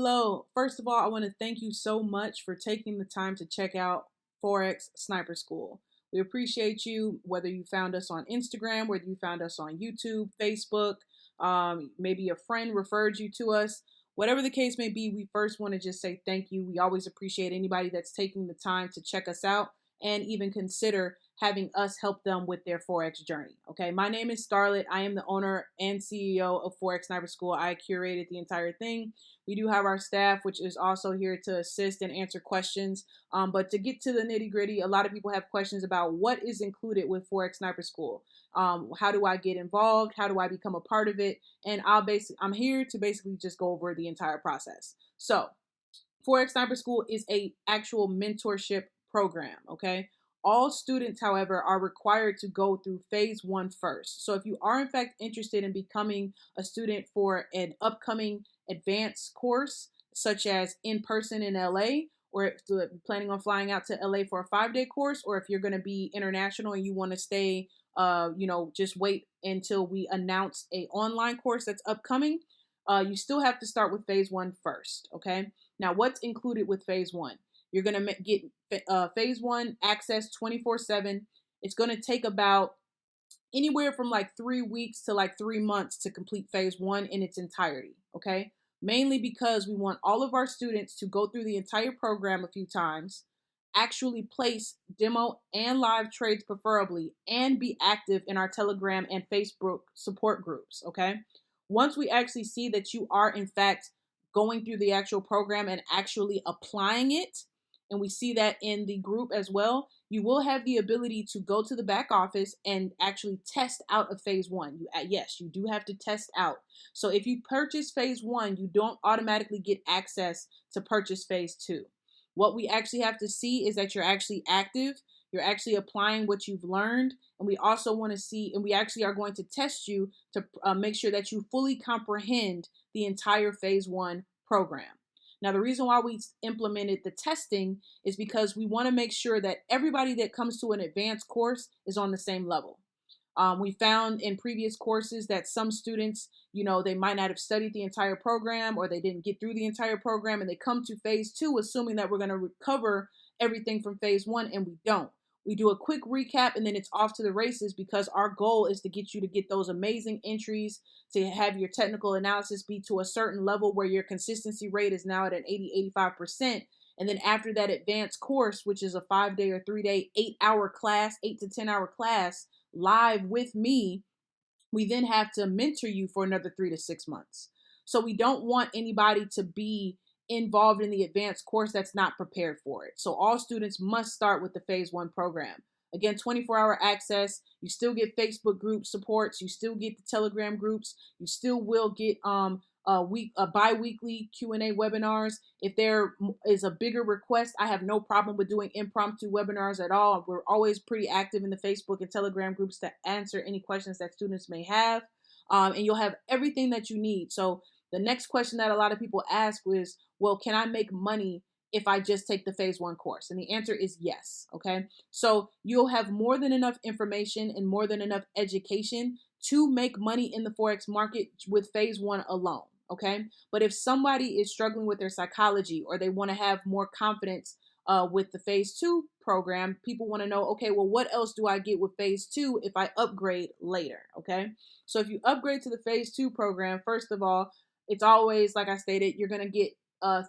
Hello. First of all, I want to thank you so much for taking the time to check out Forex Sniper School. We appreciate you, whether you found us on Instagram, whether you found us on YouTube, Facebook, maybe a friend referred you to us. Whatever the case may be, we first want to just say thank you. We always appreciate anybody that's taking the time to check us out and even consider having us help them with their Forex journey. Okay, my name is Scarlett. I am the owner and CEO of Forex Sniper School. I curated the entire thing. We do have our staff, which is also here to assist and answer questions. But to get to the nitty gritty, a lot of people have questions about what is included with Forex Sniper School. How do I get involved? How do I become a part of it? And I'm here to basically just go over the entire process. So Forex Sniper School is a actual mentorship program, okay? All students, however, are required to go through phase one first. So if you are in fact interested in becoming a student for an upcoming advanced course, such as in person in LA, or if you're planning on flying out to LA for a 5-day course, or if you're going to be international and you want to stay, just wait until we announce a online course that's upcoming, you still have to start with phase one first, okay? Now, what's included with phase one? You're going to get phase one access 24/7. It's going to take about anywhere from like 3 weeks to like 3 months to complete phase one in its entirety, okay? Mainly because we want all of our students to go through the entire program a few times, actually place demo and live trades preferably, and be active in our Telegram and Facebook support groups, okay? Once we actually see that you are in fact going through the actual program and actually applying it, and we see that in the group as well, you will have the ability to go to the back office and actually test out of phase one. Yes, you do have to test out. So if you purchase phase one, you don't automatically get access to purchase phase two. What we actually have to see is that you're actually active, you're actually applying what you've learned, and we also want to see, and we actually are going to test you to make sure that you fully comprehend the entire phase one program. Now, the reason why we implemented the testing is because we want to make sure that everybody that comes to an advanced course is on the same level. We found in previous courses that some students, they might not have studied the entire program, or they didn't get through the entire program, and they come to phase two assuming that we're going to recover everything from phase one, and we don't. We do a quick recap and then it's off to the races, because our goal is to get you to get those amazing entries, to have your technical analysis be to a certain level where your consistency rate is now at an 80-85%. And then after that advanced course, which is a 5-day or 3-day, 8-hour class, 8 to 10-hour class live with me, we then have to mentor you for another 3 to 6 months. So we don't want anybody to be involved in the advanced course that's not prepared for it. So all students must start with the phase one program. Again, 24-hour access. You still get Facebook group supports. You still get the Telegram groups. You still will get bi-weekly Q&A webinars. If there is a bigger request, I have no problem with doing impromptu webinars at all. We're always pretty active in the Facebook and Telegram groups to answer any questions that students may have. And you'll have everything that you need. So the next question that a lot of people ask is, well, can I make money if I just take the phase one course? And the answer is yes, okay? So you'll have more than enough information and more than enough education to make money in the Forex market with phase one alone, okay? But if somebody is struggling with their psychology, or they want to have more confidence with the phase two program, people want to know, okay, well, what else do I get with phase two if I upgrade later, okay? So if you upgrade to the phase two program, first of all, it's always, like I stated, you're going to get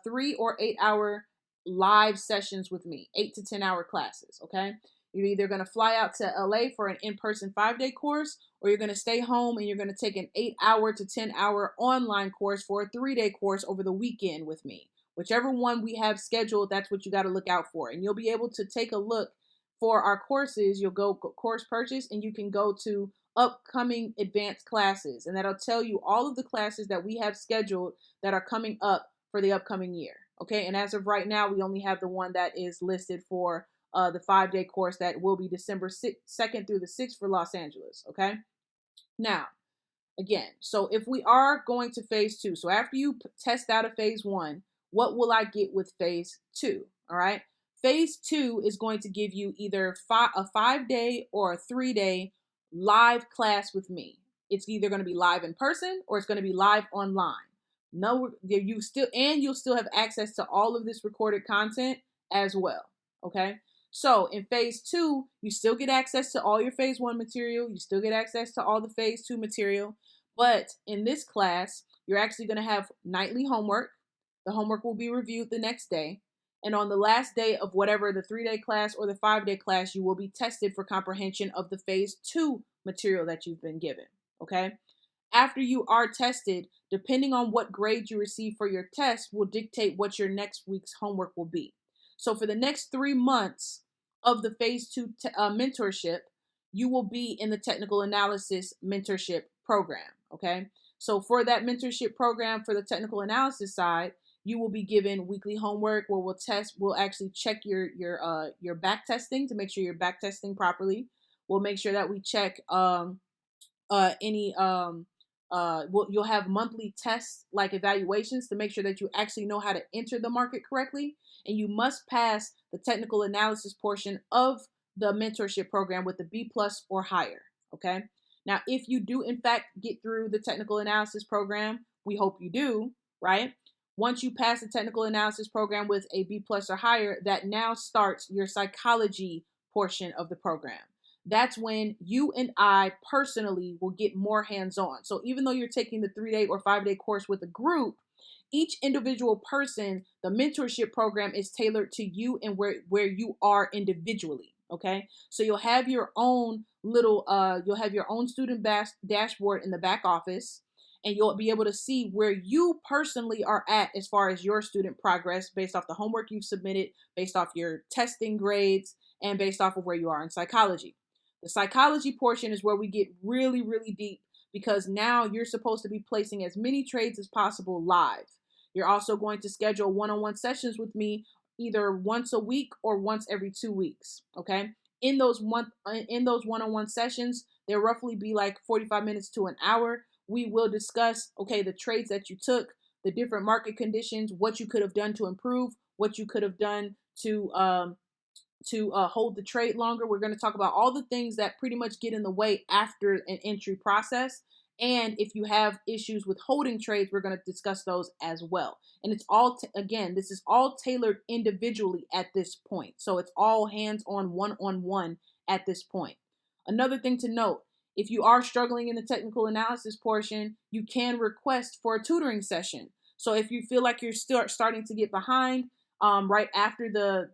3 or 8-hour live sessions with me, 8 to 10-hour classes, okay? You're either going to fly out to LA for an in-person 5-day course, or you're going to stay home and you're going to take an 8-hour to 10-hour online course for a 3-day course over the weekend with me. Whichever one we have scheduled, that's what you got to look out for. And you'll be able to take a look for our courses. You'll go course purchase, and you can go to upcoming advanced classes, and that'll tell you all of the classes that we have scheduled that are coming up for the upcoming year. Okay, and as of right now, we only have the one that is listed for the 5-day course that will be December 2nd through the 6th for Los Angeles. Okay, now again, so if we are going to phase two, so after you test out of phase one, what will I get with phase two? All right, phase two is going to give you either a 5-day or a 3-day live class with me. It's either going to be live in person or it's going to be live online. No, you'll still have access to all of this recorded content as well. Okay. So in phase 2, you still get access to all your phase 1 material. You still get access to all the phase 2 material. But in this class, you're actually going to have nightly homework. The homework will be reviewed the next day. And on the last day of whatever the 3-day class or the 5-day class, you will be tested for comprehension of the phase 2 material that you've been given. Okay. After you are tested, depending on what grade you receive for your test, will dictate what your next week's homework will be. So for the next 3 months of the phase 2 mentorship, you will be in the technical analysis mentorship program. Okay. So for that mentorship program, for the technical analysis side, you will be given weekly homework where we'll actually check your back testing to make sure you're back testing properly. We'll make sure that we check you'll have monthly tests like evaluations to make sure that you actually know how to enter the market correctly, and you must pass the technical analysis portion of the mentorship program with a B plus or higher. Okay. Now, if you do in fact get through the technical analysis program, we hope you do, right? Once you pass the technical analysis program with a B plus or higher, that now starts your psychology portion of the program. That's when you and I personally will get more hands-on. So even though you're taking the 3-day or 5-day course with a group, each individual person, the mentorship program is tailored to you and where you are individually. Okay. So you'll have your own student dashboard in the back office, and you'll be able to see where you personally are at as far as your student progress based off the homework you've submitted, based off your testing grades, and based off of where you are in psychology. The psychology portion is where we get really, really deep, because now you're supposed to be placing as many trades as possible live. You're also going to schedule one-on-one sessions with me either once a week or once every 2 weeks. Okay. In those one-on-one sessions, there roughly be like 45 minutes to an hour. We will discuss, okay, the trades that you took, the different market conditions, what you could have done to improve, what you could have done to hold the trade longer. We're going to talk about all the things that pretty much get in the way after an entry process. And if you have issues with holding trades, we're going to discuss those as well. And it's all, again, this is all tailored individually at this point. So it's all hands-on, one-on-one at this point. Another thing to note, if you are struggling in the technical analysis portion, you can request for a tutoring session. So if you feel like you're still starting to get behind, right after the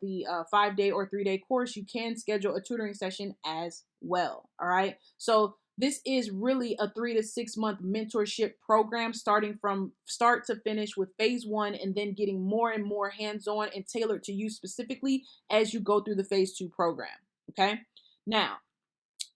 5-day or 3-day course, you can schedule a tutoring session as well. All right. So this is really a 3 to 6 month mentorship program, starting from start to finish with phase 1, and then getting more and more hands-on and tailored to you specifically as you go through the phase 2 program. Okay. Now,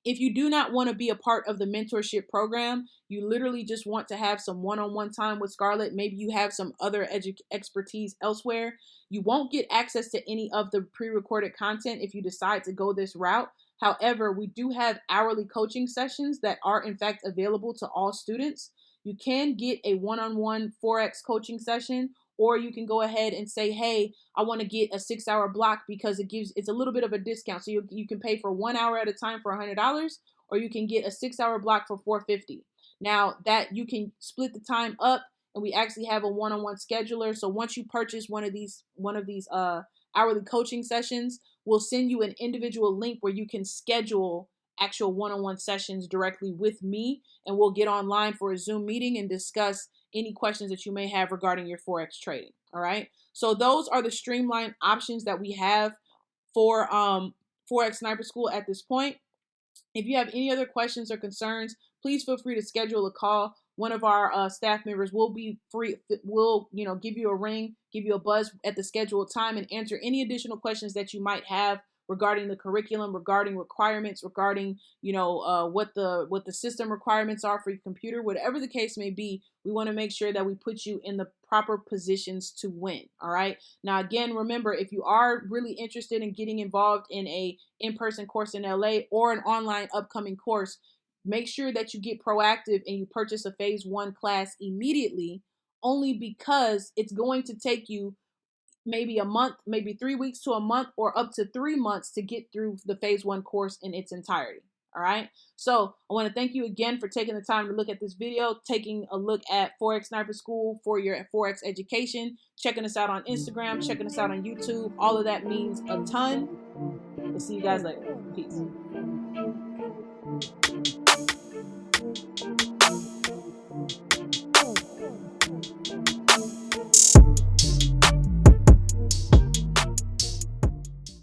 if you do not want to be a part of the mentorship program, you literally just want to have some one-on-one time with Scarlett, maybe you have some other expertise elsewhere, you won't get access to any of the pre-recorded content if you decide to go this route. However, we do have hourly coaching sessions that are in fact available to all students. You can get a one-on-one Forex coaching session, or you can go ahead and say, hey, I want to get a 6-hour block because it's a little bit of a discount. So you can pay for 1 hour at a time for $100, or you can get a 6-hour block for $450. Now that you can split the time up, and we actually have a one-on-one scheduler. So once you purchase one of these hourly coaching sessions, we'll send you an individual link where you can schedule actual one-on-one sessions directly with me, and we'll get online for a Zoom meeting and discuss any questions that you may have regarding your Forex trading. All right. So those are the streamlined options that we have for Forex Sniper School at this point. If you have any other questions or concerns, please feel free to schedule a call. One of our staff members will be free. Will give you a ring, give you a buzz at the scheduled time, and answer any additional questions that you might have regarding the curriculum, regarding requirements, regarding what the system requirements are for your computer. Whatever the case may be, we want to make sure that we put you in the proper positions to win. All right. Now, again, remember, if you are really interested in getting involved in a in-person course in LA or an online upcoming course, make sure that you get proactive and you purchase a phase 1 class immediately, only because it's going to take you maybe a month, maybe 3 weeks to a month, or up to 3 months to get through the phase 1 course in its entirety. All right. So I want to thank you again for taking the time to look at this video, taking a look at Forex Sniper School for your Forex education, checking us out on Instagram, checking us out on YouTube. All of that means a ton. We'll see you guys later. Peace.